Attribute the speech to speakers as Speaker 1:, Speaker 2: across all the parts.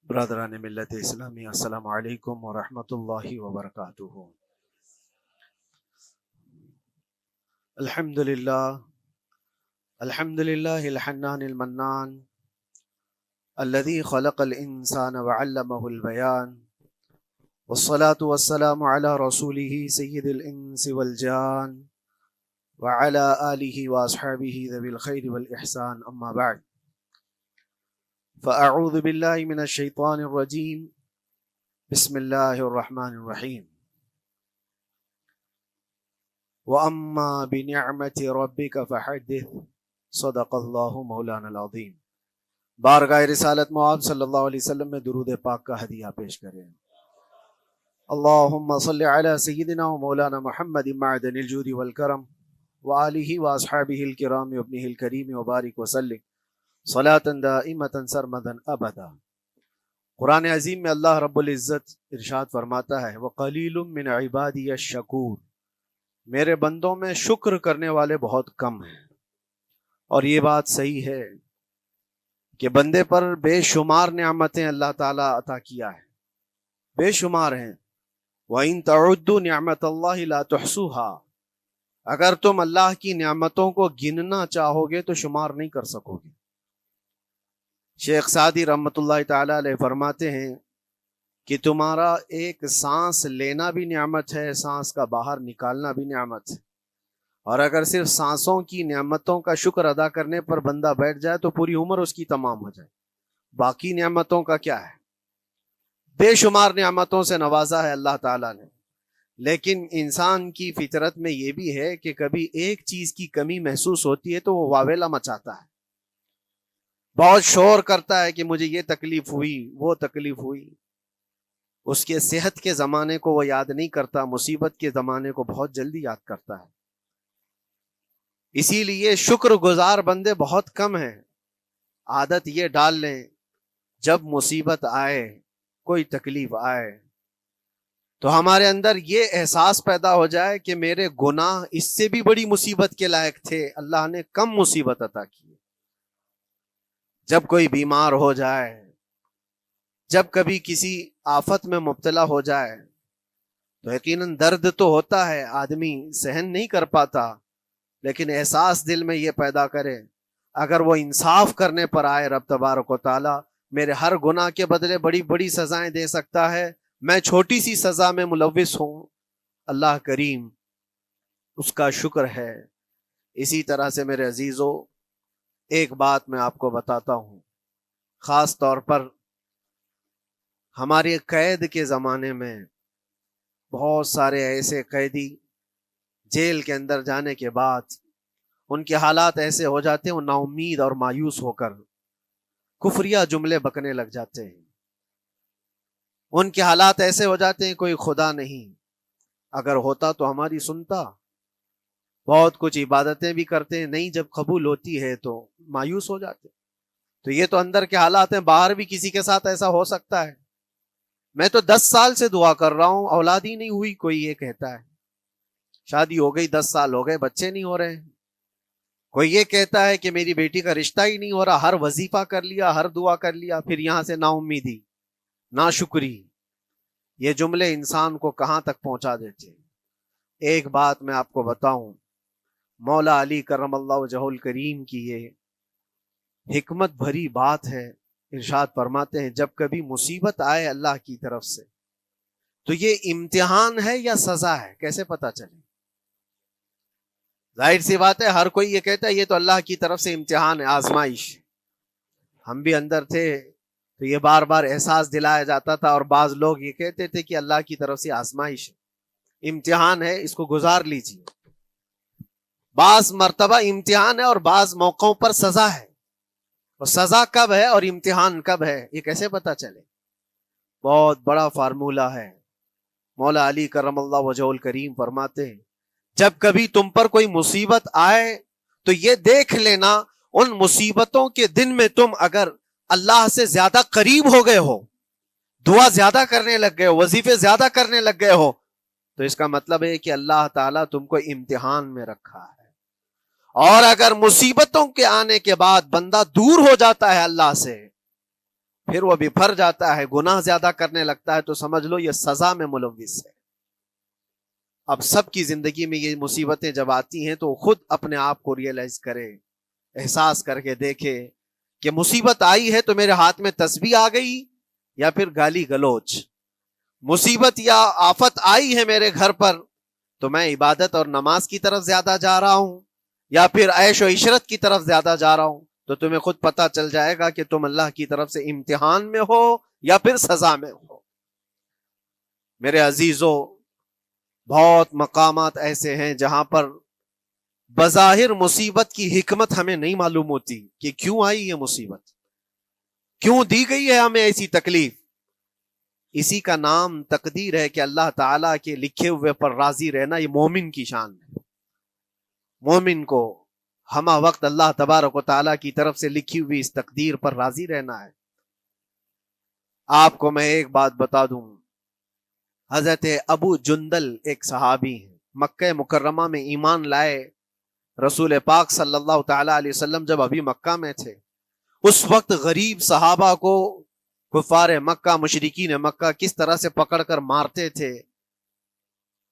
Speaker 1: برادران ملت اسلامی، السلام علیکم ورحمۃ اللہ وبرکاتہ۔ الحمد للہ الحنان المنان الذي خلق الانسان وعلمه البیان، والصلاة والسلام على رسوله سید الانس والجان وعلى آلہ واصحابہ ذوی الخیر والاحسان، اما بعد فاعوذ باللہ من الشیطان الرجیم، بسم اللہ الرحمن الرحیم۔ وَأَمَّا بِنِعْمَةِ رَبِّكَ فَحَدِّثْ، صدق اللہ مولانا العظیم۔ بارگاہ رسالت معاذ صلی اللہ علیہ وسلم میں درود پاک کا ہدیہ پیش کریں۔ اللہم صلی علی سیدنا و مولانا محمد معدن الجود والکرم وآلہ واصحابہ الکرام وابنہ الکریم وبارک وسلم صلاة دائمة سرمدا ابدا۔ قرآن عظیم میں اللہ رب العزت ارشاد فرماتا ہے، وَقَلِيلٌ مِّنْ عِبَادِيَ الشَّكُورُ، میرے بندوں میں شکر کرنے والے بہت کم ہیں۔ اور یہ بات صحیح ہے کہ بندے پر بے شمار نعمتیں اللہ تعالیٰ عطا کیا ہے، بے شمار ہیں۔ وَإِن تَعُدُّوا نِعْمَتَ اللَّهِ لَا تُحْصُوهَا، اگر تم اللہ کی نعمتوں کو گننا چاہو گے تو شمار نہیں کر سکو گے۔ شیخ سعدی رحمۃ اللہ تعالی علیہ فرماتے ہیں کہ تمہارا ایک سانس لینا بھی نعمت ہے، سانس کا باہر نکالنا بھی نعمت ہے، اور اگر صرف سانسوں کی نعمتوں کا شکر ادا کرنے پر بندہ بیٹھ جائے تو پوری عمر اس کی تمام ہو جائے۔ باقی نعمتوں کا کیا ہے؟ بے شمار نعمتوں سے نوازا ہے اللہ تعالیٰ نے، لیکن انسان کی فطرت میں یہ بھی ہے کہ کبھی ایک چیز کی کمی محسوس ہوتی ہے تو وہ واویلا مچاتا ہے، بہت شور کرتا ہے کہ مجھے یہ تکلیف ہوئی، وہ تکلیف ہوئی۔ اس کے صحت کے زمانے کو وہ یاد نہیں کرتا، مصیبت کے زمانے کو بہت جلدی یاد کرتا ہے۔ اسی لیے شکر گزار بندے بہت کم ہیں۔ عادت یہ ڈال لیں، جب مصیبت آئے، کوئی تکلیف آئے، تو ہمارے اندر یہ احساس پیدا ہو جائے کہ میرے گناہ اس سے بھی بڑی مصیبت کے لائق تھے، اللہ نے کم مصیبت عطا کی۔ جب کوئی بیمار ہو جائے، جب کبھی کسی آفت میں مبتلا ہو جائے تو یقیناً درد تو ہوتا ہے، آدمی سہن نہیں کر پاتا، لیکن احساس دل میں یہ پیدا کرے اگر وہ انصاف کرنے پر آئے رب تبارک و تعالی میرے ہر گناہ کے بدلے بڑی بڑی سزائیں دے سکتا ہے، میں چھوٹی سی سزا میں ملوث ہوں، اللہ کریم اس کا شکر ہے۔ اسی طرح سے میرے عزیزو، ایک بات میں آپ کو بتاتا ہوں، خاص طور پر ہمارے قید کے زمانے میں بہت سارے ایسے قیدی جیل کے اندر جانے کے بعد ان کے حالات ایسے ہو جاتے ہیں، وہ نا امید اور مایوس ہو کر کفریہ جملے بکنے لگ جاتے ہیں۔ ان کے حالات ایسے ہو جاتے ہیں کوئی خدا نہیں، اگر ہوتا تو ہماری سنتا، بہت کچھ عبادتیں بھی کرتے ہیں، نہیں جب قبول ہوتی ہے تو مایوس ہو جاتے۔ تو یہ تو اندر کے حالات ہیں، باہر بھی کسی کے ساتھ ایسا ہو سکتا ہے۔ میں تو 10 سال سے دعا کر رہا ہوں، اولاد ہی نہیں ہوئی، کوئی یہ کہتا ہے۔ شادی ہو گئی، 10 سال ہو گئے، بچے نہیں ہو رہے ہیں۔ کوئی یہ کہتا ہے کہ میری بیٹی کا رشتہ ہی نہیں ہو رہا، ہر وظیفہ کر لیا، ہر دعا کر لیا، پھر یہاں سے نا امیدی، نا شکری۔ یہ جملے انسان کو کہاں تک پہنچا دیتے ہیں۔ ایک بات میں آپ کو بتاؤں، مولا علی کرم اللہ وجہہ الکریم کی یہ حکمت بھری بات ہے، ارشاد فرماتے ہیں جب کبھی مصیبت آئے اللہ کی طرف سے تو یہ امتحان ہے یا سزا ہے، کیسے پتا چلے؟ ظاہر سی بات ہے، ہر کوئی یہ کہتا ہے یہ تو اللہ کی طرف سے امتحان ہے، آزمائش۔ ہم بھی اندر تھے تو یہ بار بار احساس دلایا جاتا تھا، اور بعض لوگ یہ کہتے تھے کہ اللہ کی طرف سے آزمائش ہے، امتحان ہے، اس کو گزار لیجیے۔ بعض مرتبہ امتحان ہے اور بعض موقعوں پر سزا ہے، اور سزا کب ہے اور امتحان کب ہے یہ کیسے پتا چلے؟ بہت بڑا فارمولہ ہے۔ مولا علی کرم اللہ وجہ الکریم فرماتے ہیں جب کبھی تم پر کوئی مصیبت آئے تو یہ دیکھ لینا ان مصیبتوں کے دن میں تم اگر اللہ سے زیادہ قریب ہو گئے ہو، دعا زیادہ کرنے لگ گئے ہو، وظیفے زیادہ کرنے لگ گئے ہو، تو اس کا مطلب ہے کہ اللہ تعالیٰ تم کو امتحان میں رکھا ہے۔ اور اگر مصیبتوں کے آنے کے بعد بندہ دور ہو جاتا ہے اللہ سے، پھر وہ بپھر جاتا ہے، گناہ زیادہ کرنے لگتا ہے، تو سمجھ لو یہ سزا میں ملوث ہے۔ اب سب کی زندگی میں یہ مصیبتیں جب آتی ہیں تو خود اپنے آپ کو ریئلائز کرے، احساس کر کے دیکھے کہ مصیبت آئی ہے تو میرے ہاتھ میں تسبیح آ گئی یا پھر گالی گلوچ، مصیبت یا آفت آئی ہے میرے گھر پر تو میں عبادت اور نماز کی طرف زیادہ جا رہا ہوں یا پھر عیش و عشرت کی طرف زیادہ جا رہا ہوں، تو تمہیں خود پتا چل جائے گا کہ تم اللہ کی طرف سے امتحان میں ہو یا پھر سزا میں ہو۔ میرے عزیزوں، بہت مقامات ایسے ہیں جہاں پر بظاہر مصیبت کی حکمت ہمیں نہیں معلوم ہوتی کہ کیوں آئی یہ مصیبت، کیوں دی گئی ہے ہمیں ایسی تکلیف۔ اسی کا نام تقدیر ہے کہ اللہ تعالیٰ کے لکھے ہوئے پر راضی رہنا یہ مومن کی شان ہے۔ مومن کو ہمہ وقت اللہ تبارک و تعالیٰ کی طرف سے لکھی ہوئی اس تقدیر پر راضی رہنا ہے۔ آپ کو میں ایک بات بتا دوں، حضرت ابو جندل ایک صحابی ہیں، مکہ مکرمہ میں ایمان لائے، رسول پاک صلی اللہ تعالیٰ علیہ وسلم جب ابھی مکہ میں تھے، اس وقت غریب صحابہ کو کفار مکہ، مشرکین مکہ کس طرح سے پکڑ کر مارتے تھے،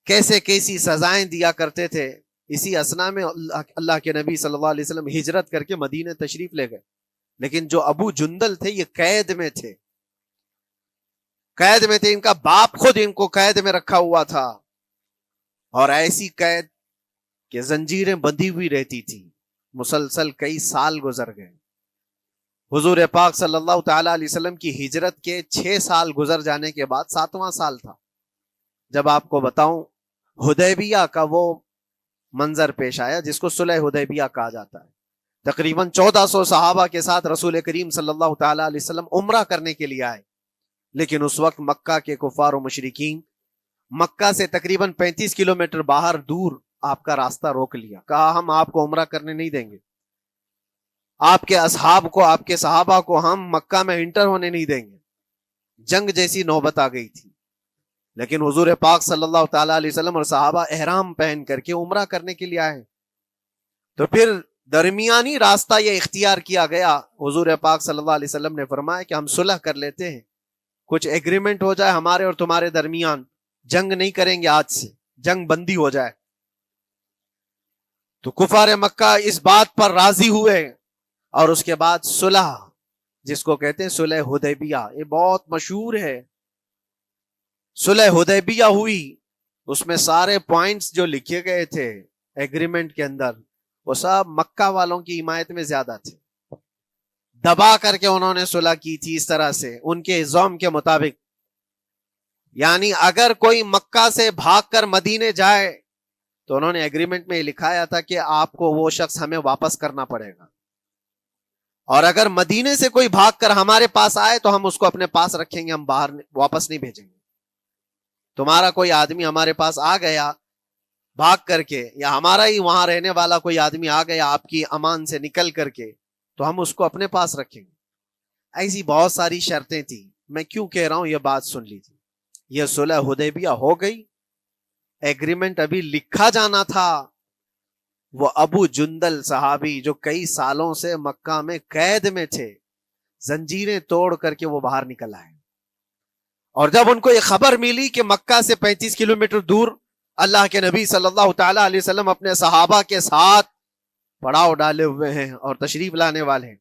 Speaker 1: کیسے کیسی سزائیں دیا کرتے تھے۔ اسی اسنا میں اللہ کے نبی صلی اللہ علیہ وسلم ہجرت کر کے مدینہ تشریف لے گئے، لیکن جو ابو جندل تھے یہ قید میں تھے، قید میں تھے، ان کا باپ خود ان کو قید میں رکھا ہوا تھا، اور ایسی قید کہ زنجیریں بندھی ہوئی رہتی تھی، مسلسل کئی سال گزر گئے۔ حضور پاک صلی اللہ تعالیٰ علیہ وسلم کی ہجرت کے 6 سال گزر جانے کے بعد 7واں سال تھا جب آپ کو بتاؤں حدیبیہ کا وہ منظر پیش آیا جس کو صلح حدیبیہ کہا جاتا ہے۔ تقریباً 1400 صحابہ کے ساتھ رسول کریم صلی اللہ تعالیٰ علیہ وسلم عمرہ کرنے کے لیے آئے، لیکن اس وقت مکہ کے کفار و مشرکین مکہ سے تقریباً 35 کلومیٹر باہر دور آپ کا راستہ روک لیا، کہا ہم آپ کو عمرہ کرنے نہیں دیں گے، آپ کے اصحاب کو، آپ کے صحابہ کو ہم مکہ میں انٹر ہونے نہیں دیں گے۔ جنگ جیسی نوبت آ گئی تھی، لیکن حضور پاک صلی اللہ تعالیٰ علیہ وسلم اور صحابہ احرام پہن کر کے عمرہ کرنے کے لیے آئے، تو پھر درمیانی راستہ یہ اختیار کیا گیا۔ حضور پاک صلی اللہ علیہ وسلم نے فرمایا کہ ہم صلح کر لیتے ہیں، کچھ ایگریمنٹ ہو جائے ہمارے اور تمہارے درمیان، جنگ نہیں کریں گے، آج سے جنگ بندی ہو جائے۔ تو کفار مکہ اس بات پر راضی ہوئے، اور اس کے بعد صلح، جس کو کہتے ہیں صلح حدیبیہ، یہ بہت مشہور ہے۔ صلح حدیبیہ ہوئی، اس میں سارے پوائنٹس جو لکھے گئے تھے ایگریمنٹ کے اندر وہ سب مکہ والوں کی حمایت میں زیادہ تھے، دبا کر کے انہوں نے صلح کی تھی اس طرح سے ان کے الزام کے مطابق، یعنی اگر کوئی مکہ سے بھاگ کر مدینے جائے تو انہوں نے ایگریمنٹ میں لکھایا تھا کہ آپ کو وہ شخص ہمیں واپس کرنا پڑے گا، اور اگر مدینے سے کوئی بھاگ کر ہمارے پاس آئے تو ہم اس کو اپنے پاس رکھیں گے، ہم باہر واپس نہیں بھیجیں گے۔ تمہارا کوئی آدمی ہمارے پاس آ گیا بھاگ کر کے، یا ہمارا ہی وہاں رہنے والا کوئی آدمی آ گیا آپ کی امان سے نکل کر کے، تو ہم اس کو اپنے پاس رکھیں گے۔ ایسی بہت ساری شرطیں تھیں، میں کیوں کہہ رہا ہوں یہ بات سن لیجیے۔ یہ صلح حدیبیہ ہو گئی، ایگریمنٹ ابھی لکھا جانا تھا، وہ ابو جندل صحابی جو کئی سالوں سے مکہ میں قید میں تھے، زنجیریں توڑ کر کے وہ باہر نکل آئے، اور جب ان کو یہ خبر ملی کہ مکہ سے 35 کلومیٹر دور اللہ کے نبی صلی اللہ تعالیٰ علیہ وسلم اپنے صحابہ کے ساتھ پڑاؤ ڈالے ہوئے ہیں اور تشریف لانے والے ہیں،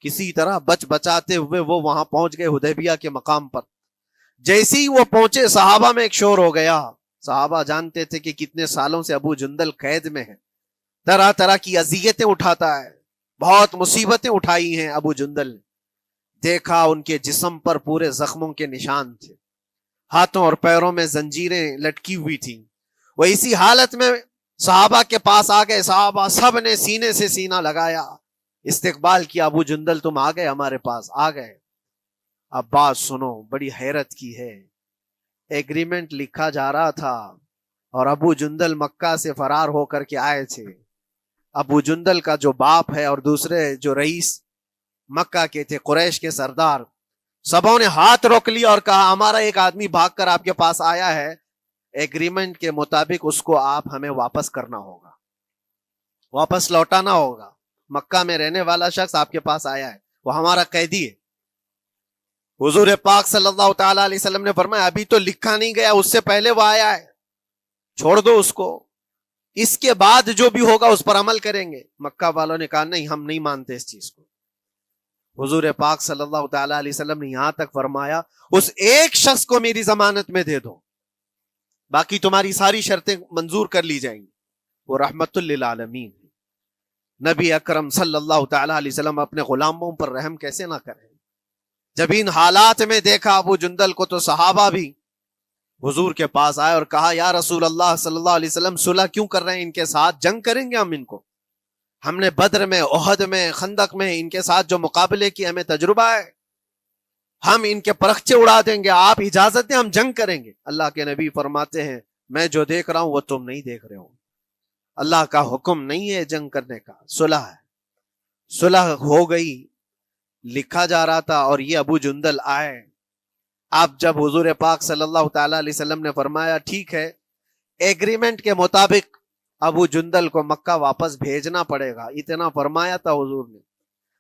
Speaker 1: کسی طرح بچ بچاتے ہوئے وہ وہاں پہنچ گئے حدیبیہ کے مقام پر۔ جیسے ہی وہ پہنچے صحابہ میں ایک شور ہو گیا، صحابہ جانتے تھے کہ کتنے سالوں سے ابو جندل قید میں ہے، طرح طرح کی اذیتیں اٹھاتا ہے، بہت مصیبتیں اٹھائی ہیں ابو جندل۔ دیکھا ان کے جسم پر پورے زخموں کے نشان تھے، ہاتھوں اور پیروں میں زنجیریں لٹکی ہوئی تھیں۔ وہ اسی حالت میں صحابہ کے پاس آ گئے، صحابہ سب نے سینے سے سینہ لگایا، استقبال کیا، ابو جندل تم آ گئے ہمارے پاس، آ گئے۔ اب بات سنو، بڑی حیرت کی ہے، ایگریمنٹ لکھا جا رہا تھا اور ابو جندل مکہ سے فرار ہو کر کے آئے تھے۔ ابو جندل کا جو باپ ہے اور دوسرے جو رئیس مکہ کے تھے، قریش کے سردار، سبوں نے ہاتھ روک لیا اور کہا ہمارا ایک آدمی بھاگ کر آپ کے پاس آیا ہے، ایگریمنٹ کے مطابق اس کو آپ ہمیں واپس کرنا ہوگا، واپس لوٹانا ہوگا۔ مکہ میں رہنے والا شخص آپ کے پاس آیا ہے، وہ ہمارا قیدی ہے۔ حضور پاک صلی اللہ تعالی علیہ وسلم نے فرمایا ابھی تو لکھا نہیں گیا، اس سے پہلے وہ آیا ہے، چھوڑ دو اس کو، اس کے بعد جو بھی ہوگا اس پر عمل کریں گے۔ مکہ والوں نے کہا نہیں، ہم نہیں مانتے اس چیز کو۔ حضور پاک صلی اللہ تعالی علیہ وسلم نے یہاں تک فرمایا اس ایک شخص کو میری ضمانت میں دے دو، باقی تمہاری ساری شرطیں منظور کر لی جائیں گی۔ وہ رحمت للعالمین، نبی اکرم صلی اللہ تعالی علیہ وسلم اپنے غلاموں پر رحم کیسے نہ کریں؟ جب ان حالات میں دیکھا ابو جندل کو تو صحابہ بھی حضور کے پاس آئے اور کہا یا رسول اللہ صلی اللہ علیہ وسلم صلح کیوں کر رہے ہیں ان کے ساتھ؟ جنگ کریں گے ہم ان کو، ہم نے بدر میں، احد میں، خندق میں ان کے ساتھ جو مقابلے کی ہمیں تجربہ ہے، ہم ان کے پرخچے اڑا دیں گے، آپ اجازت دیں ہم جنگ کریں گے۔ اللہ کے نبی فرماتے ہیں میں جو دیکھ رہا ہوں وہ تم نہیں دیکھ رہے ہو، اللہ کا حکم نہیں ہے جنگ کرنے کا، صلح ہے۔ صلح ہو گئی، لکھا جا رہا تھا، اور یہ ابو جندل آئے۔ اب جب حضور پاک صلی اللہ تعالی علیہ وسلم نے فرمایا ٹھیک ہے، ایگریمنٹ کے مطابق ابو جندل کو مکہ واپس بھیجنا پڑے گا، اتنا فرمایا تھا حضور نے،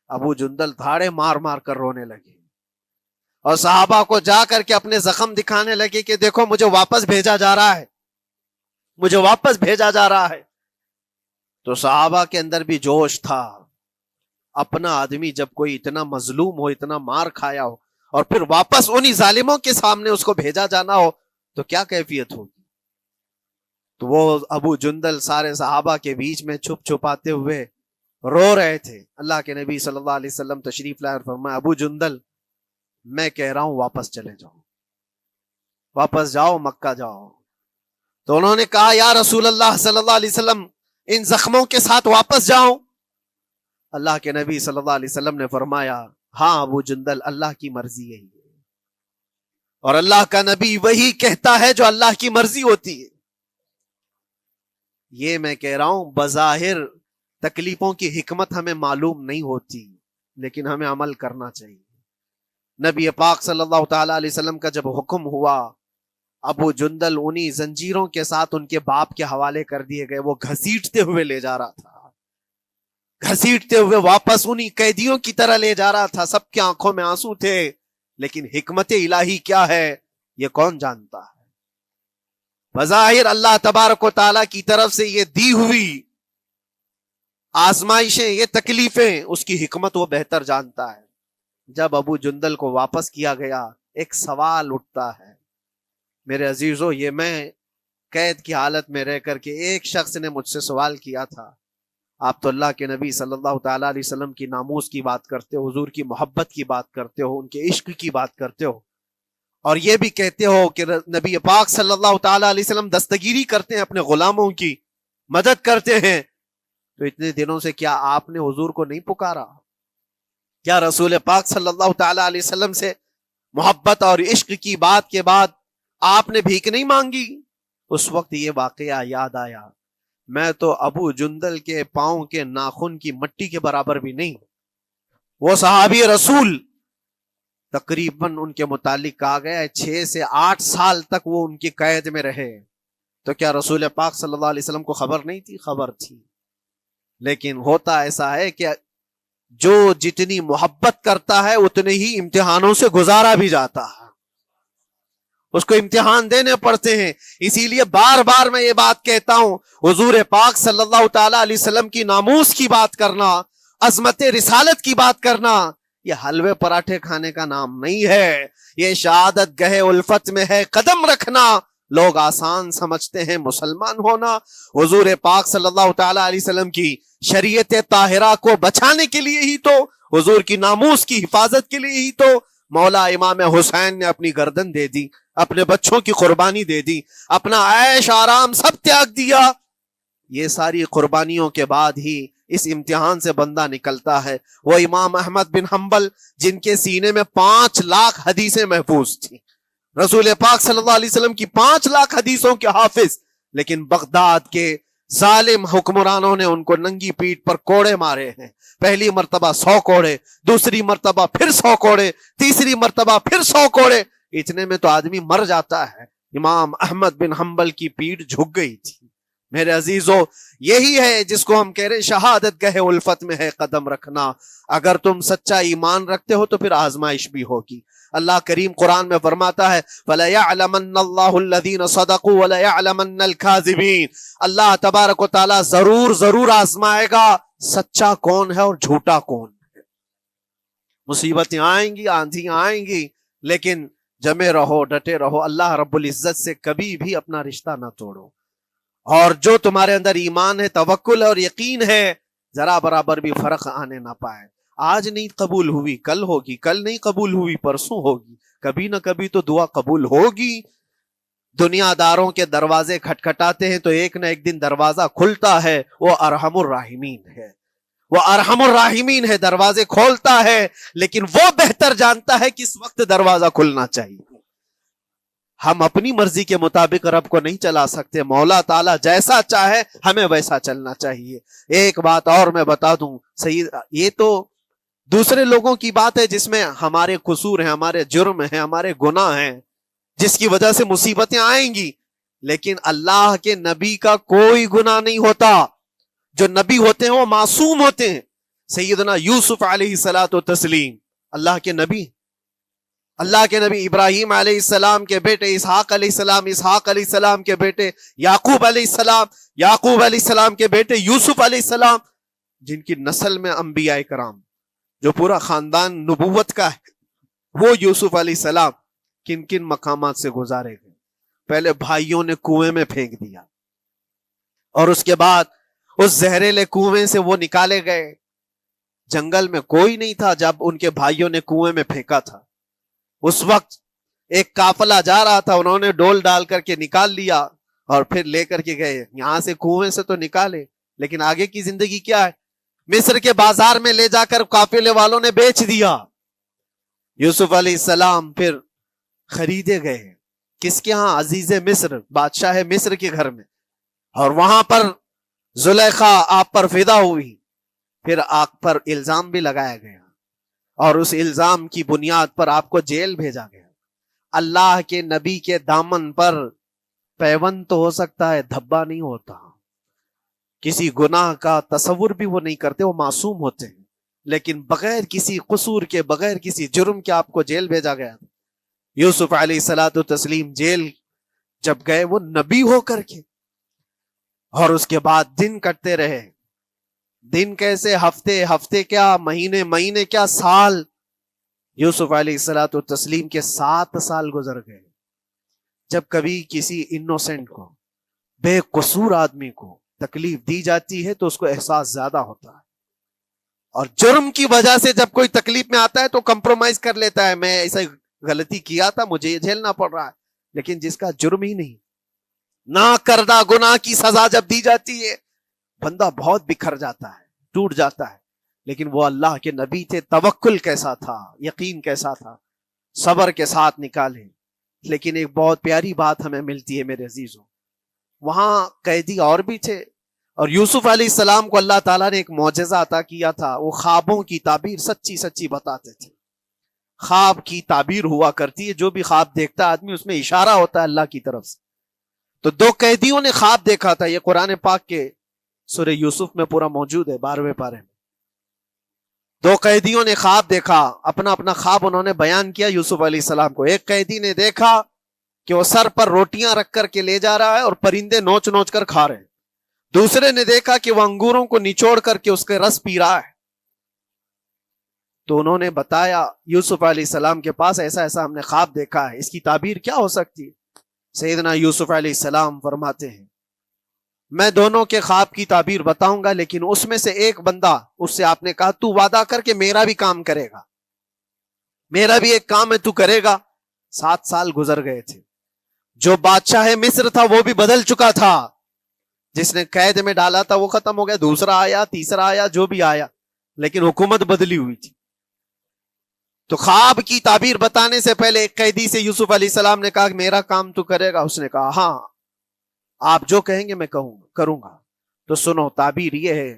Speaker 1: ابو جندل دھاڑے مار مار کر رونے لگے اور صحابہ کو جا کر کے اپنے زخم دکھانے لگے کہ دیکھو مجھے واپس بھیجا جا رہا ہے، مجھے واپس بھیجا جا رہا ہے۔ تو صحابہ کے اندر بھی جوش تھا، اپنا آدمی جب کوئی اتنا مظلوم ہو، اتنا مار کھایا ہو، اور پھر واپس انہی ظالموں کے سامنے اس کو بھیجا جانا ہو تو کیا کیفیت ہوگی۔ تو وہ ابو جندل سارے صحابہ کے بیچ میں چھپ چھپاتے ہوئے رو رہے تھے۔ اللہ کے نبی صلی اللہ علیہ وسلم تشریف لائے اور فرمایا ابو جندل میں کہہ رہا ہوں واپس چلے جاؤ، واپس جاؤ، مکہ جاؤ۔ تو انہوں نے کہا یا رسول اللہ صلی اللہ علیہ وسلم ان زخموں کے ساتھ واپس جاؤ؟ اللہ کے نبی صلی اللہ علیہ وسلم نے فرمایا ہاں ابو جندل، اللہ کی مرضی یہی ہے، اور اللہ کا نبی وہی کہتا ہے جو اللہ کی مرضی ہوتی ہے۔ یہ میں کہہ رہا ہوں بظاہر تکلیفوں کی حکمت ہمیں معلوم نہیں ہوتی، لیکن ہمیں عمل کرنا چاہیے۔ نبی پاک صلی اللہ تعالی علیہ وسلم کا جب حکم ہوا، ابو جندل انہی زنجیروں کے ساتھ ان کے باپ کے حوالے کر دیے گئے، وہ گھسیٹتے ہوئے لے جا رہا تھا، گھسیٹتے ہوئے واپس انہی قیدیوں کی طرح لے جا رہا تھا۔ سب کی آنکھوں میں آنسو تھے، لیکن حکمت الہی کیا ہے یہ کون جانتا ہے؟ بظاہر اللہ تبارک و تعالیٰ کی طرف سے یہ دی ہوئی آزمائشیں، یہ تکلیفیں، اس کی حکمت وہ بہتر جانتا ہے۔ جب ابو جندل کو واپس کیا گیا، ایک سوال اٹھتا ہے میرے عزیزو، یہ میں قید کی حالت میں رہ کر کے ایک شخص نے مجھ سے سوال کیا تھا، آپ تو اللہ کے نبی صلی اللہ تعالی علیہ وسلم کی ناموس کی بات کرتے ہو، حضور کی محبت کی بات کرتے ہو، ان کے عشق کی بات کرتے ہو، اور یہ بھی کہتے ہو کہ نبی پاک صلی اللہ تعالی علیہ وسلم دستگیری کرتے ہیں، اپنے غلاموں کی مدد کرتے ہیں، تو اتنے دنوں سے کیا آپ نے حضور کو نہیں پکارا؟ کیا رسول پاک صلی اللہ تعالی علیہ وسلم سے محبت اور عشق کی بات کے بعد آپ نے بھیک نہیں مانگی؟ اس وقت یہ واقعہ یاد آیا، میں تو ابو جندل کے پاؤں کے ناخن کی مٹی کے برابر بھی نہیں۔ وہ صحابی رسول تقریباً ان کے متعلق کہا گیا ہے 6 سے 8 سال تک وہ ان کی قید میں رہے، تو کیا رسول پاک صلی اللہ علیہ وسلم کو خبر نہیں تھی؟ خبر تھی، لیکن ہوتا ایسا ہے کہ جو جتنی محبت کرتا ہے اتنے ہی امتحانوں سے گزارا بھی جاتا ہے، اس کو امتحان دینے پڑتے ہیں۔ اسی لیے بار بار میں یہ بات کہتا ہوں، حضور پاک صلی اللہ تعالی علیہ وسلم کی ناموس کی بات کرنا، عظمت رسالت کی بات کرنا، یہ حلوے پراٹھے کھانے کا نام نہیں ہے، یہ شہادت گہے الفت میں ہے قدم رکھنا۔ لوگ آسان سمجھتے ہیں مسلمان ہونا، حضور پاک صلی اللہ تعالی علیہ وسلم کی شریعت طاہرہ کو بچانے کے لیے ہی تو، حضور کی ناموس کی حفاظت کے لیے ہی تو مولا امام حسین نے اپنی گردن دے دی، اپنے بچوں کی قربانی دے دی، اپنا عیش آرام سب تیاگ دیا۔ یہ ساری قربانیوں کے بعد ہی اس امتحان سے بندہ نکلتا ہے۔ وہ امام احمد بن حنبل جن کے سینے میں 5 لاکھ حدیثیں محفوظ تھیں، رسول پاک صلی اللہ علیہ وسلم کی 5 لاکھ حدیثوں کے حافظ، لیکن بغداد کے ظالم حکمرانوں نے ان کو ننگی پیٹھ پر کوڑے مارے ہیں، پہلی مرتبہ 100 کوڑے، دوسری مرتبہ پھر 100 کوڑے، تیسری مرتبہ پھر 100 کوڑے، اتنے میں تو آدمی مر جاتا ہے۔ امام احمد بن حنبل کی پیٹھ جھک گئی تھی۔ میرے عزیزو، یہی ہے جس کو ہم کہہ رہے ہیں شہادت گہے الفت میں ہے قدم رکھنا۔ اگر تم سچا ایمان رکھتے ہو تو پھر آزمائش بھی ہوگی، اللہ کریم قرآن میں فرماتا ہے وَلَيَعْلَمَنَّ اللَّهُ الَّذِينَ صَدَقُوا وَلَيَعْلَمَنَّ الْكَاذِبِينَ، اللہ تبارک و تعالیٰ ضرور آزمائے گا سچا کون ہے اور جھوٹا کون ہے۔ مصیبتیں آئیں گی، آندھیاں آئیں گی، لیکن جمے رہو، ڈٹے رہو، اللہ رب العزت سے کبھی بھی اپنا رشتہ نہ توڑو، اور جو تمہارے اندر ایمان ہے، توکل اور یقین ہے، ذرا برابر بھی فرق آنے نہ پائے۔ آج نہیں قبول ہوئی کل ہوگی، کل نہیں قبول ہوئی پرسوں ہوگی، کبھی نہ کبھی تو دعا قبول ہوگی۔ دنیا داروں کے دروازے کھٹکھٹاتے ہیں تو ایک نہ ایک دن دروازہ کھلتا ہے، وہ ارحم الراحمین ہے، وہ ارحم الراحمین ہے، دروازے کھولتا ہے، لیکن وہ بہتر جانتا ہے کس وقت دروازہ کھلنا چاہیے۔ ہم اپنی مرضی کے مطابق رب کو نہیں چلا سکتے، مولا تعالیٰ جیسا چاہے ہمیں ویسا چلنا چاہیے۔ ایک بات اور میں بتا دوں سید، یہ تو دوسرے لوگوں کی بات ہے جس میں ہمارے قصور ہیں، ہمارے جرم ہیں، ہمارے گناہ ہیں، جس کی وجہ سے مصیبتیں آئیں گی، لیکن اللہ کے نبی کا کوئی گناہ نہیں ہوتا۔ جو نبی ہوتے ہیں وہ معصوم ہوتے ہیں۔ سیدنا یوسف علیہ الصلوۃ والتسلیم اللہ کے نبی، اللہ کے نبی ابراہیم علیہ السلام کے بیٹے اسحاق علیہ السلام، اسحاق علیہ السلام کے بیٹے یعقوب علیہ السلام، یعقوب علیہ السلام کے بیٹے یوسف علیہ السلام، جن کی نسل میں انبیاء کرام، جو پورا خاندان نبوت کا ہے، وہ یوسف علیہ السلام کن کن مقامات سے گزارے گئے۔ پہلے بھائیوں نے کنویں میں پھینک دیا، اور اس کے بعد اس زہریلے کنویں سے وہ نکالے گئے۔ جنگل میں کوئی نہیں تھا جب ان کے بھائیوں نے کنویں میں پھینکا تھا۔ اس وقت ایک قافلہ جا رہا تھا، انہوں نے ڈول ڈال کر کے نکال لیا اور پھر لے کر کے گئے۔ یہاں سے کنویں سے تو نکالے، لیکن آگے کی زندگی کیا ہے؟ مصر کے بازار میں لے جا کر قافلے والوں نے بیچ دیا۔ یوسف علیہ السلام پھر خریدے گئے، کس کے ہاں؟ عزیز مصر، بادشاہ مصر کے گھر میں، اور وہاں پر زلیخا آپ پر فدا ہوئی۔ پھر آپ پر الزام بھی لگایا گیا، اور اس الزام کی بنیاد پر آپ کو جیل بھیجا گیا۔ اللہ کے نبی کے دامن پر پیوند تو ہو سکتا ہے، دھبا نہیں ہوتا۔ کسی گناہ کا تصور بھی وہ نہیں کرتے، وہ معصوم ہوتے ہیں، لیکن بغیر کسی قصور کے، بغیر کسی جرم کے آپ کو جیل بھیجا گیا۔ یوسف علیہ الصلوۃ والتسلیم جیل جب گئے، وہ نبی ہو کر کے، اور اس کے بعد دن کٹتے رہے۔ دن کیسے؟ ہفتے، ہفتے کیا مہینے، مہینے کیا سال۔ یوسف علیہ الصلوۃ والتسلیم کے 7 سال گزر گئے۔ جب کبھی کسی انوسینٹ کو، بے قصور آدمی کو تکلیف دی جاتی ہے تو اس کو احساس زیادہ ہوتا ہے، اور جرم کی وجہ سے جب کوئی تکلیف میں آتا ہے تو کمپرومائز کر لیتا ہے، میں ایسا غلطی کیا تھا، مجھے یہ جھیلنا پڑ رہا ہے۔ لیکن جس کا جرم ہی نہیں، نہ کردہ گناہ کی سزا جب دی جاتی ہے، بندہ بہت بکھر جاتا ہے، ٹوٹ جاتا ہے۔ لیکن وہ اللہ کے نبی تھے، توکل کیسا تھا، یقین کیسا تھا، صبر کے ساتھ نکالے۔ لیکن ایک بہت پیاری بات ہمیں ملتی ہے میرے عزیزوں، وہاں قیدی اور بھی تھے، اور یوسف علیہ السلام کو اللہ تعالیٰ نے ایک معجزہ عطا کیا تھا۔ وہ خوابوں کی تعبیر سچی سچی بتاتے تھے۔ خواب کی تعبیر ہوا کرتی ہے، جو بھی خواب دیکھتا ہے آدمی، اس میں اشارہ ہوتا ہے اللہ کی طرف سے۔ تو 2 قیدیوں نے خواب دیکھا تھا، یہ قرآن پاک کے سورہ یوسف میں پورا موجود ہے، 12ویں پارے میں۔ 2 قیدیوں نے خواب دیکھا، اپنا اپنا خواب انہوں نے بیان کیا یوسف علیہ السلام کو۔ ایک قیدی نے دیکھا کہ وہ سر پر روٹیاں رکھ کر کے لے جا رہا ہے اور پرندے نوچ نوچ کر کھا رہے ہیں۔ دوسرے نے دیکھا کہ وہ انگوروں کو نچوڑ کر کے اس کے رس پی رہا ہے۔ تو انہوں نے بتایا یوسف علیہ السلام کے پاس، ایسا ایسا ہم نے خواب دیکھا ہے، اس کی تعبیر کیا ہو سکتی ہے؟ سیدنا یوسف علیہ السلام فرماتے ہیں، میں دونوں کے خواب کی تعبیر بتاؤں گا، لیکن اس میں سے ایک بندہ، اس سے آپ نے کہا تو وعدہ کر کے میرا بھی کام کرے گا، میرا بھی ایک کام ہے تو کرے گا۔ 7 سال گزر گئے تھے، جو بادشاہ مصر تھا وہ بھی بدل چکا تھا، جس نے قید میں ڈالا تھا وہ ختم ہو گیا، دوسرا آیا، تیسرا آیا، جو بھی آیا، لیکن حکومت بدلی ہوئی تھی۔ تو خواب کی تعبیر بتانے سے پہلے ایک قیدی سے یوسف علیہ السلام نے کہا کہ میرا کام تو کرے گا؟ اس نے کہا ہاں، آپ جو کہیں گے میں کروں گا۔ تو سنو، تعبیر یہ ہے،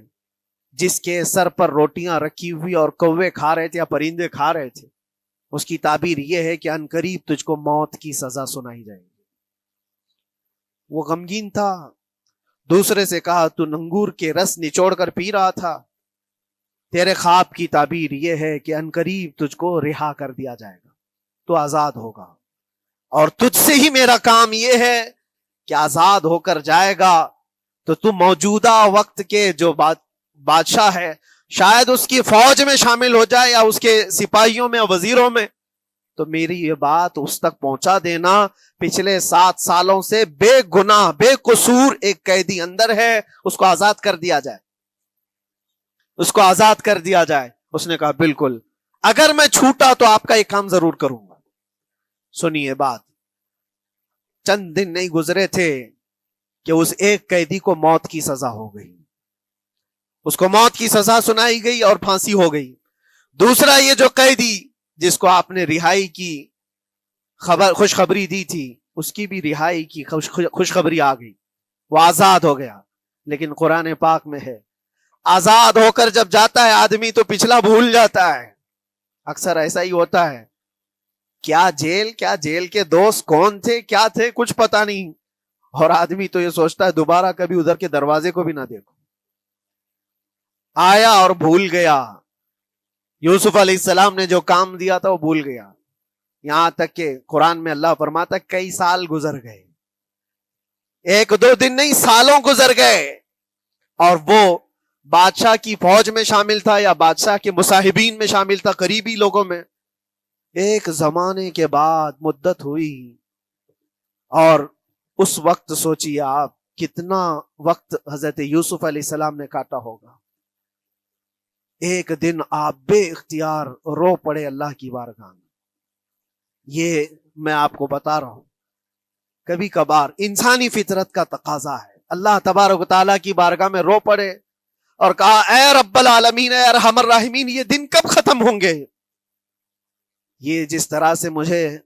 Speaker 1: جس کے سر پر روٹیاں رکھی ہوئی اور کوے کھا رہے تھے یا پرندے کھا رہے تھے، اس کی تعبیر یہ ہے کہ عنقریب تجھ کو موت کی سزا سنائی جائے گی۔ وہ غمگین تھا۔ دوسرے سے کہا تو انگور کے رس نچوڑ کر پی رہا تھا، تیرے خواب کی تعبیر یہ ہے کہ عنقریب تجھ کو رہا کر دیا جائے گا۔ تو آزاد ہوگا، اور تجھ سے ہی میرا کام یہ ہے کہ آزاد ہو کر جائے گا تو تو موجودہ وقت کے جو بادشاہ ہے، شاید اس کی فوج میں شامل ہو جائے یا اس کے سپاہیوں میں وزیروں میں، تو میری یہ بات اس تک پہنچا دینا، پچھلے 7 سالوں سے بے گناہ بے قصور ایک قیدی اندر ہے، اس کو آزاد کر دیا جائے، اس کو آزاد کر دیا جائے۔ اس نے کہا بالکل، اگر میں چھوٹا تو آپ کا ایک کام ضرور کروں گا۔ سنیے بات، چند دن نہیں گزرے تھے کہ اس ایک قیدی کو موت کی سزا ہو گئی، اس کو موت کی سزا سنائی گئی اور پھانسی ہو گئی۔ دوسرا یہ جو قیدی جس کو آپ نے رہائی کی خوشخبری دی تھی، اس کی بھی رہائی کی خوشخبری آ گئی، وہ آزاد ہو گیا۔ لیکن قرآن پاک میں ہے، آزاد ہو کر جب جاتا ہے آدمی تو پچھلا بھول جاتا ہے۔ اکثر ایسا ہی ہوتا ہے، کیا جیل کے دوست کون تھے کیا تھے کچھ پتا نہیں، اور آدمی تو یہ سوچتا ہے دوبارہ کبھی ادھر کے دروازے کو بھی نہ دیکھو، آیا اور بھول گیا۔ یوسف علیہ السلام نے جو کام دیا تھا وہ بھول گیا، یہاں تک کہ قرآن میں اللہ فرماتا کئی سال گزر گئے، 1-2 دن نہیں، سالوں گزر گئے، اور وہ بادشاہ کی فوج میں شامل تھا یا بادشاہ کے مصاحبین میں شامل تھا، قریبی لوگوں میں۔ ایک زمانے کے بعد مدت ہوئی، اور اس وقت سوچیے آپ کتنا وقت حضرت یوسف علیہ السلام نے کاٹا ہوگا۔ ایک دن آپ بے اختیار رو پڑے اللہ کی بارگاہ میں۔ یہ میں آپ کو بتا رہا ہوں، کبھی کبھار انسانی فطرت کا تقاضا ہے، اللہ تبارک و تعالیٰ کی بارگاہ میں رو پڑے اور کہا اے رب العالمین، اے ارحم الراحمین، یہ دن کب ختم ہوں گے؟ یہ جس طرح سے مجھے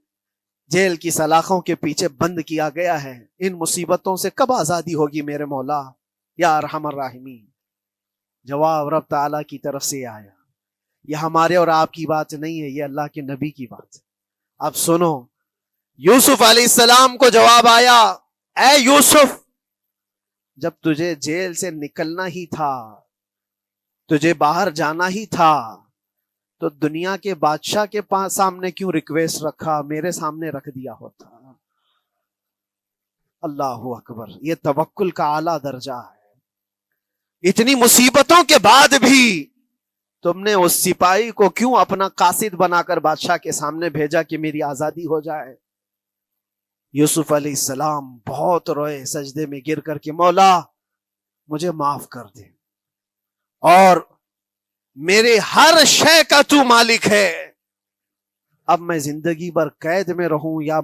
Speaker 1: جیل کی سلاخوں کے پیچھے بند کیا گیا ہے، ان مصیبتوں سے کب آزادی ہوگی میرے مولا یا ارحم الراحمین؟ جواب رب تعالیٰ کی طرف سے آیا، یہ ہمارے اور آپ کی بات نہیں ہے، یہ اللہ کے نبی کی بات ہے۔ اب سنو، یوسف علیہ السلام کو جواب آیا، اے یوسف، جب تجھے جیل سے نکلنا ہی تھا، تجھے باہر جانا ہی تھا، تو دنیا کے بادشاہ کے پاس سامنے کیوں ریکویسٹ رکھا، میرے سامنے رکھ دیا ہوتا۔ اللہ اکبر، یہ توکل کا اعلیٰ درجہ ہے۔ اتنی مصیبتوں کے بعد بھی تم نے اس سپاہی کو کیوں اپنا قاصد بنا کر بادشاہ کے سامنے بھیجا کہ میری آزادی ہو جائے؟ یوسف علیہ السلام بہت روئے، سجدے میں گر کر کے مولا مجھے معاف کر دے، اور میرے ہر شے کا تو مالک ہے، اب میں زندگی بھر قید میں رہوں یا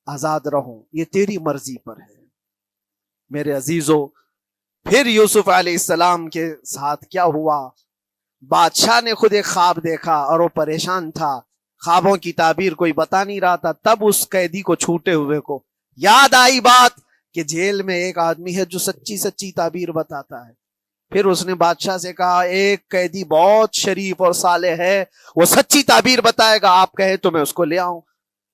Speaker 1: آزاد رہوں یہ تیری مرضی پر ہے۔ میرے عزیزو، پھر یوسف علیہ السلام کے ساتھ کیا ہوا؟ بادشاہ نے خود ایک خواب دیکھا اور وہ پریشان تھا، خوابوں کی تعبیر کوئی بتا نہیں رہا تھا۔ تب اس قیدی کو چھوٹے ہوئے کو یاد آئی بات کہ جیل میں ایک آدمی ہے جو سچی تعبیر بتاتا ہے۔ پھر اس نے بادشاہ سے کہا ایک قیدی بہت شریف اور صالح ہے، وہ سچی تعبیر بتائے گا، آپ کہے تو میں اس کو لے آؤں،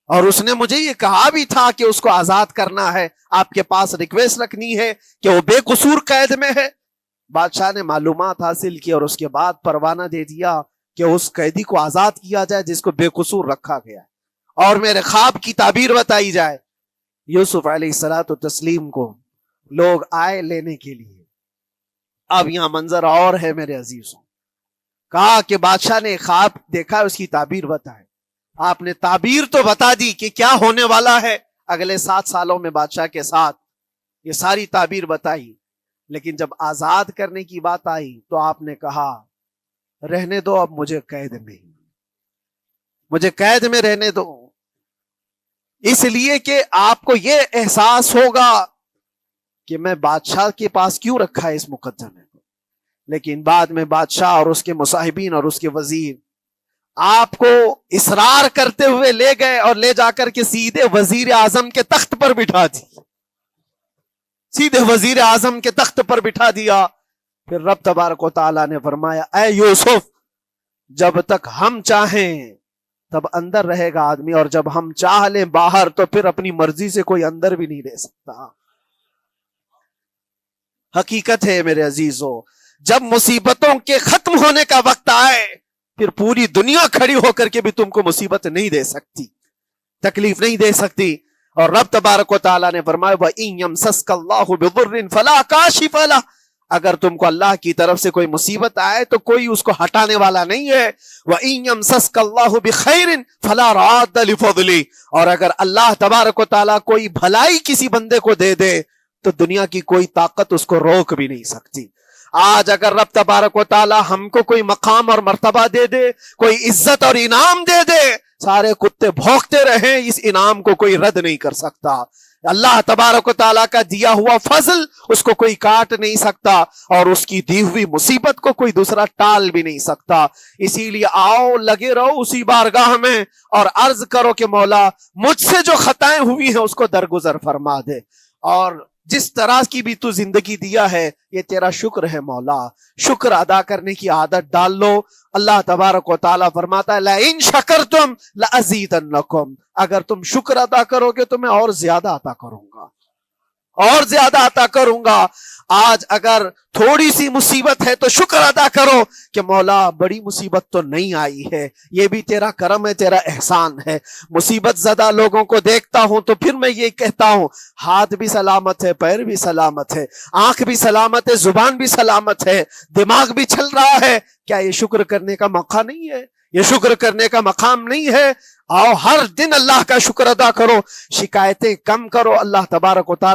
Speaker 1: اور اس نے مجھے یہ کہا بھی تھا کہ اس کو آزاد کرنا ہے، آپ کے پاس ریکویسٹ رکھنی ہے کہ وہ بے قصور قید میں ہے۔ بادشاہ نے معلومات حاصل کی اور اس کے بعد پروانہ دے دیا کہ اس قیدی کو آزاد کیا جائے جس کو بے قصور رکھا گیا ہے، اور میرے خواب کی تعبیر بتائی جائے۔ یوسف علیہ الصلوۃ والتسلیم کو لوگ آئے لینے کے لیے۔ اب یہاں منظر اور ہے میرے عزیزوں، کہا کہ بادشاہ نے خواب دیکھا، اس کی تعبیر بتائے۔ آپ نے تعبیر تو بتا دی کہ کیا ہونے والا ہے اگلے 7 سالوں میں بادشاہ کے ساتھ، یہ ساری تعبیر بتائی، لیکن جب آزاد کرنے کی بات آئی تو آپ نے کہا رہنے دو، اب مجھے قید میں رہنے دو، اس لیے کہ آپ کو یہ احساس ہوگا کہ میں بادشاہ کے پاس کیوں رکھا ہے اس مقدمے کو۔ لیکن بعد میں بادشاہ اور اس کے مصاحبین اور اس کے وزیر آپ کو اصرار کرتے ہوئے لے گئے اور لے جا کر کے سیدھے وزیر اعظم کے تخت پر بٹھا دی، سیدھے وزیر اعظم کے تخت پر بٹھا دیا۔ پھر رب تبارک و تعالیٰ نے فرمایا اے یوسف، جب تک ہم چاہیں تب اندر رہے گا آدمی، اور جب ہم چاہ لیں باہر تو پھر اپنی مرضی سے کوئی اندر بھی نہیں رہ سکتا۔ حقیقت ہے میرے عزیزو، جب مصیبتوں کے ختم ہونے کا وقت آئے پھر پوری دنیا کھڑی ہو کر کے بھی تم کو مصیبت نہیں دے سکتی۔ تکلیف نہیں دے سکتی. اور رب تبارک و تعالیٰ نے فرمایا وَإِن يَمْسَسْكَ اللَّهُ بِضُرٍّ فَلَا كَاشِفَ لَهُ، اگر تم کو اللہ کی طرف سے کوئی مصیبت آئے تو کوئی اس کو ہٹانے والا نہیں ہے. وَإِن يَمْسَسْكَ اللَّهُ بِخَيْرٍ فَلَا رَادَّ لِفَضْلِهِ، اور اگر اللہ تبارک و تعالیٰ کوئی بھلائی کسی بندے کو دے دے تو دنیا کی کوئی طاقت اس کو روک بھی نہیں سکتی. آج اگر رب تبارک و تعالیٰ ہم کو کوئی مقام اور مرتبہ دے دے، کوئی عزت اور انعام دے دے، سارے کتے بھونکتے رہیں، اس انعام کو کوئی رد نہیں کر سکتا. اللہ تبارک و تعالیٰ کا دیا ہوا فضل اس کو کوئی کاٹ نہیں سکتا، اور اس کی دی ہوئی مصیبت کو کوئی دوسرا ٹال بھی نہیں سکتا. اسی لیے آؤ لگے رہو اسی بارگاہ میں اور عرض کرو کہ مولا مجھ سے جو خطائیں ہوئی ہیں اس کو درگزر فرما دے، اور جس طرح کی بھی تو زندگی دیا ہے یہ تیرا شکر ہے مولا. شکر ادا کرنے کی عادت ڈال لو. اللہ تبارک و تعالیٰ فرماتا ہے لَإِن شَكَرْتُمْ لَأَزِيدَنَّكُمْ، اگر تم شکر ادا کرو گے تو میں اور زیادہ عطا کروں گا، اور زیادہ عطا کروں گا. آج اگر تھوڑی سی مصیبت ہے تو شکر ادا کرو کہ مولا بڑی مصیبت تو نہیں آئی ہے، یہ بھی تیرا کرم ہے، تیرا احسان ہے. مصیبت زدہ لوگوں کو دیکھتا ہوں تو پھر میں یہ کہتا ہوں ہاتھ بھی سلامت ہے، پیر بھی سلامت ہے، آنکھ بھی سلامت ہے، زبان بھی سلامت ہے، دماغ بھی چل رہا ہے. کیا یہ شکر کرنے کا موقع نہیں ہے؟ یہ شکر کرنے کا مقام نہیں ہے؟ آؤ ہر دن اللہ کا شکر ادا کرو، شکایتیں کم کرو. اللہ تبارک و تعالیٰ